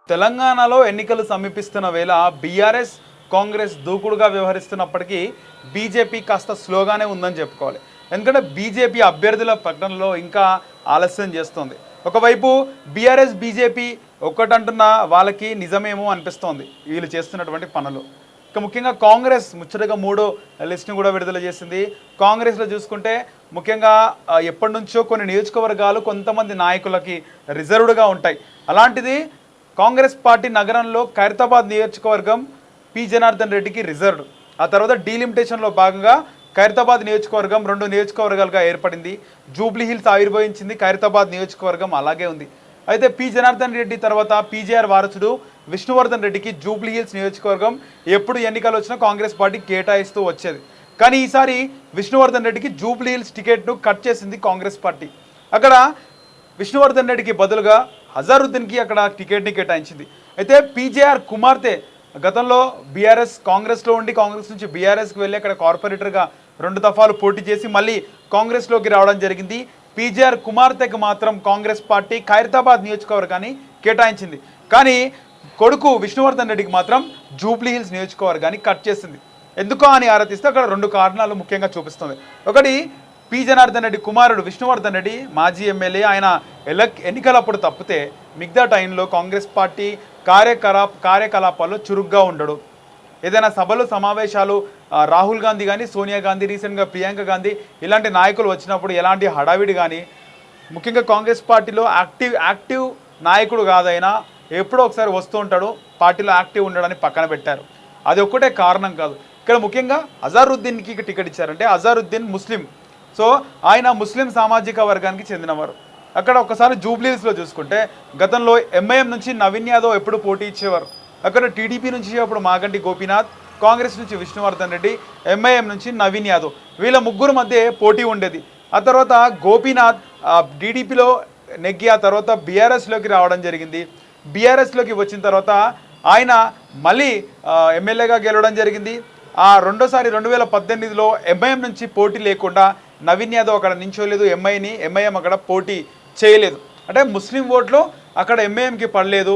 తెలంగాణలో ఎన్నికలు సమీపిస్తున్న వేళ బీఆర్ఎస్ కాంగ్రెస్ దూకుడుగా వ్యవహరిస్తున్నప్పటికీ బీజేపీ కాస్త స్లోగానే ఉందని చెప్పుకోవాలి. ఎందుకంటే బీజేపీ అభ్యర్థుల ప్రకటనలో ఇంకా ఆలస్యం చేస్తుంది. ఒకవైపు బీఆర్ఎస్ బీజేపీ ఒక్కటంటున్న వాళ్ళకి నిజమేమో అనిపిస్తోంది వీళ్ళు చేస్తున్నటువంటి పనులు. ఇక ముఖ్యంగా కాంగ్రెస్ ముచ్చటగా 3వ లిస్ట్ని కూడా విడుదల చేసింది. కాంగ్రెస్లో చూసుకుంటే ముఖ్యంగా ఎప్పటి నుంచో కొన్ని నియోజకవర్గాలు కొంతమంది నాయకులకి రిజర్వ్డ్గా ఉంటాయి. అలాంటిది కాంగ్రెస్ పార్టీ నగరంలో ఖైరతాబాద్ నియోజకవర్గం పి జనార్దన్ రెడ్డికి రిజర్వ్డ్. ఆ తర్వాత డీలిమిటేషన్లో భాగంగా ఖైరతాబాద్ నియోజకవర్గం 2 నియోజకవర్గాలుగా ఏర్పడింది. జూబ్లీ హిల్స్ ఆవిర్భవించింది, ఖైరతాబాద్ నియోజకవర్గం అలాగే ఉంది. అయితే పి జనార్దన్ రెడ్డి తర్వాత పీజేఆర్ వారసుడు విష్ణువర్ధన్ రెడ్డికి జూబ్లీ హిల్స్ నియోజకవర్గం ఎప్పుడు ఎన్నికలు వచ్చినా కాంగ్రెస్ పార్టీ కేటాయిస్తూ వచ్చేది. కానీ ఈసారి విష్ణువర్ధన్ రెడ్డికి జూబ్లీ హిల్స్ టికెట్ను కట్ చేసింది కాంగ్రెస్ పార్టీ. అక్కడ విష్ణువర్ధన్ రెడ్డికి బదులుగా అజారుద్దీన్కి అక్కడ టికెట్ని కేటాయించింది. అయితే పీజేఆర్ కుమార్తె గతంలో బీఆర్ఎస్ కాంగ్రెస్లో ఉండి కాంగ్రెస్ నుంచి బీఆర్ఎస్కి వెళ్ళి అక్కడ కార్పొరేటర్గా 2 దఫాలు పోటీ చేసి మళ్ళీ కాంగ్రెస్లోకి రావడం జరిగింది. పీజేఆర్ కుమార్తెకు మాత్రం కాంగ్రెస్ పార్టీ ఖైరతాబాద్ నియోజకవర్గాన్ని కేటాయించింది. కానీ కొడుకు విష్ణువర్ధన్ రెడ్డికి మాత్రం జూబ్లీ హిల్స్ నియోజకవర్గాన్ని కట్ చేసింది. ఎందుకో అని ఆరాధిస్తే అక్కడ 2 కారణాలు ముఖ్యంగా చూపిస్తుంది. ఒకటి, పి జనార్దన్ రెడ్డి కుమారుడు విష్ణువర్ధన్ రెడ్డి మాజీ ఎమ్మెల్యే. ఆయన ఎన్నికలప్పుడు తప్పితే మిగతా టైంలో కాంగ్రెస్ పార్టీ కార్యకలాపాల్లో చురుగ్గా ఉండడు. ఏదైనా సభలు సమావేశాలు రాహుల్ గాంధీ కానీ సోనియా గాంధీ రీసెంట్గా ప్రియాంక గాంధీ ఇలాంటి నాయకులు వచ్చినప్పుడు ఎలాంటి హడావిడి కానీ, ముఖ్యంగా కాంగ్రెస్ పార్టీలో యాక్టివ్ నాయకుడు కాదైనా ఎప్పుడో ఒకసారి వస్తూ ఉంటాడు, పార్టీలో యాక్టివ్ ఉండడాన్ని పక్కన పెట్టారు. అది ఒక్కటే కారణం కాదు. ఇక్కడ ముఖ్యంగా అజారుద్దీన్కి టికెట్ ఇచ్చారంటే అజారుద్దీన్ ముస్లిం, సో ఆయన ముస్లిం సామాజిక వర్గానికి చెందినవారు. అక్కడ ఒకసారి జూబ్లీహిల్స్లో చూసుకుంటే గతంలో ఎంఐఎం నుంచి నవీన్ యాదవ్ ఎప్పుడు పోటీ ఇచ్చేవారు. అక్కడ టీడీపీ నుంచి అప్పుడు మాగంటి గోపీనాథ్, కాంగ్రెస్ నుంచి విష్ణువర్ధన్ రెడ్డి, ఎంఐఎం నుంచి నవీన్ యాదవ్, వీళ్ళ ముగ్గురు మధ్య పోటీ ఉండేది. ఆ తర్వాత గోపీనాథ్ టీడీపీలో నెగ్గి ఆ తర్వాత బీఆర్ఎస్లోకి రావడం జరిగింది. బీఆర్ఎస్లోకి వచ్చిన తర్వాత ఆయన మళ్ళీ ఎమ్మెల్యేగా గెలవడం జరిగింది. ఆ రెండోసారి 2018లో ఎంఐఎం నుంచి పోటీ లేకుండా నవీన్ యాదవ్ అక్కడ నించోలేదు, ఎంఐఎం అక్కడ పోటీ చేయలేదు. అంటే ముస్లిం ఓట్లు అక్కడ ఎంఐఎంకి పడలేదు,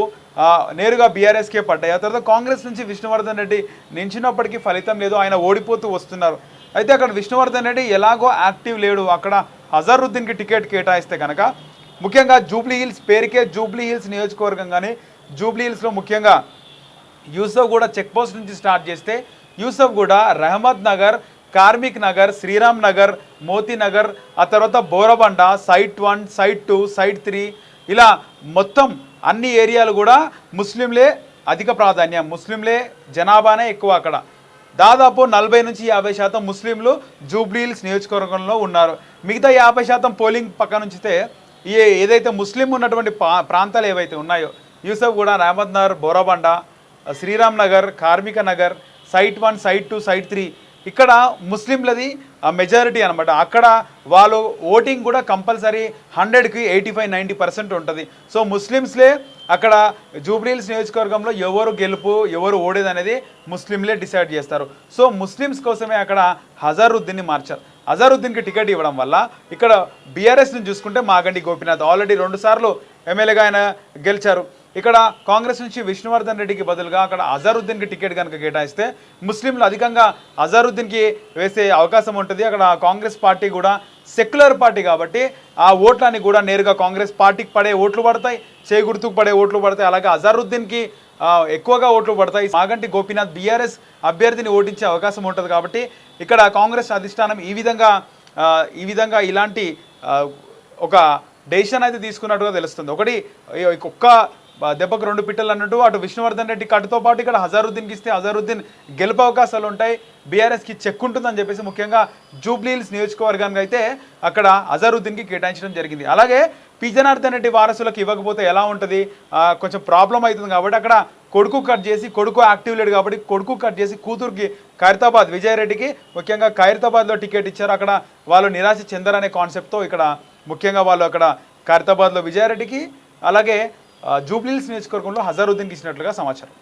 నేరుగా బీఆర్ఎస్కే పడ్డాయి. ఆ తర్వాత కాంగ్రెస్ నుంచి విష్ణువర్ధన్ రెడ్డి నించినప్పటికీ ఫలితం లేదు, ఆయన ఓడిపోతూ వస్తున్నారు. అయితే అక్కడ విష్ణువర్ధన్ రెడ్డి ఎలాగో యాక్టివ్ లేడు. అక్కడ అజారుద్దీన్కి టికెట్ కేటాయిస్తే కనుక ముఖ్యంగా జూబ్లీ హిల్స్ పేరుకే జూబ్లీ హిల్స్ నియోజకవర్గం, కానీ జూబ్లీ హిల్స్లో ముఖ్యంగా యూసఫ్ కూడా చెక్ పోస్ట్ నుంచి స్టార్ట్ చేస్తే యూసఫ్ కూడా రహమద్ నగర్, కార్మిక్ నగర్, శ్రీరామ్ నగర్, మోతీ నగర్, ఆ తర్వాత బోరబండ, సైట్ 1, సైట్ 2, సైట్ 3, ఇలా మొత్తం అన్ని ఏరియాలు కూడా ముస్లింలే అధిక ప్రాధాన్యం, ముస్లింలే జనాభానే ఎక్కువ. అక్కడ దాదాపు 40 నుంచి 50% ముస్లింలు జూబ్లీ హిల్స్ నియోజకవర్గంలో ఉన్నారు. మిగతా 50% పోలింగ్ పక్క నుంచితే ఏదైతే ముస్లిం ఉన్నటువంటి ప్రాంతాలు ఏవైతే ఉన్నాయో యూసఫ్ కూడా, రహమద్ నగర్, బోరబండ, శ్రీరామ్ నగర్, కార్మిక నగర్, సైట్ 1, సైట్ 2, సైట్ 3, ఇక్కడ ముస్లింలది మెజారిటీ అనమాట. అక్కడ వాళ్ళు ఓటింగ్ కూడా కంపల్సరీ 100కి 85-90% ఉంటుంది. సో ముస్లిమ్స్లే అక్కడ జూబ్లీహిల్స్ నియోజకవర్గంలో ఎవరు గెలుపు ఎవరు ఓడేది అనేది ముస్లింలే డిసైడ్ చేస్తారు. సో ముస్లిమ్స్ కోసమే అక్కడ అజారుద్దీన్ని మార్చారు. అజారుద్దీన్కి టికెట్ ఇవ్వడం వల్ల ఇక్కడ బీఆర్ఎస్ నుంచి చూసుకుంటే మాగంటి గోపీనాథ్ ఆల్రెడీ 2 సార్లు ఎమ్మెల్యేగా ఆయన గెలిచారు. ఇక్కడ కాంగ్రెస్ నుంచి విష్ణువర్ధన్ రెడ్డికి బదులుగా అక్కడ అజారుద్దీన్కి టికెట్ కనుక కేటాయిస్తే ముస్లింలు అధికంగా అజారుద్దీన్కి వేసే అవకాశం ఉంటుంది. అక్కడ కాంగ్రెస్ పార్టీ కూడా సెక్యులర్ పార్టీ కాబట్టి ఆ ఓట్లని కూడా నేరుగా కాంగ్రెస్ పార్టీకి పడే ఓట్లు పడతాయి, చేగుర్తుకు పడే ఓట్లు పడతాయి. అలాగే అజారుద్దీన్కి ఎక్కువగా ఓట్లు పడతాయి. మాగంటి గోపీనాథ్ బీఆర్ఎస్ అభ్యర్థిని ఓటించే అవకాశం ఉంటుంది. కాబట్టి ఇక్కడ కాంగ్రెస్ అధిష్టానం ఈ విధంగా ఇలాంటి ఒక డెసిషన్ అయితే తీసుకున్నట్టుగా తెలుస్తుంది. ఒకటి, ఒక్క దెబ్బకు 2 పిట్టలు అన్నట్టు అటు విష్ణువర్ధన్ రెడ్డి కట్టుతో పాటు ఇక్కడ అజారుద్దీన్కి ఇస్తే అజారుద్దీన్ గెలుపు అవకాశాలు ఉంటాయి, బీఆర్ఎస్కి చెక్ ఉంటుందని చెప్పేసి ముఖ్యంగా జూబ్లీ హిల్స్ నియోజకవర్గానికి అయితే అక్కడ అజారుద్దీన్కి కేటాయించడం జరిగింది. అలాగే పి జనార్దన్ రెడ్డి వారసులకు ఇవ్వకపోతే ఎలా ఉంటుంది, కొంచెం ప్రాబ్లం అవుతుంది. కాబట్టి అక్కడ కొడుకు కట్ చేసి, కొడుకు యాక్టివ్ లేడు కాబట్టి కొడుకు కట్ చేసి కూతురుకి ఖైరతాబాద్ విజయారెడ్డికి ముఖ్యంగా ఖైరతాబాద్లో టికెట్ ఇచ్చారు. అక్కడ వాళ్ళు నిరాశ చెందరనే కాన్సెప్ట్తో ఇక్కడ ముఖ్యంగా వాళ్ళు అక్కడ ఖైరతాబాద్లో విజయారెడ్డికి అలాగే జూబ్లీ హిల్స్ నియోజకవర్గంలో అజారుద్దీన్కి ఇచ్చినట్లుగా సమాచారం.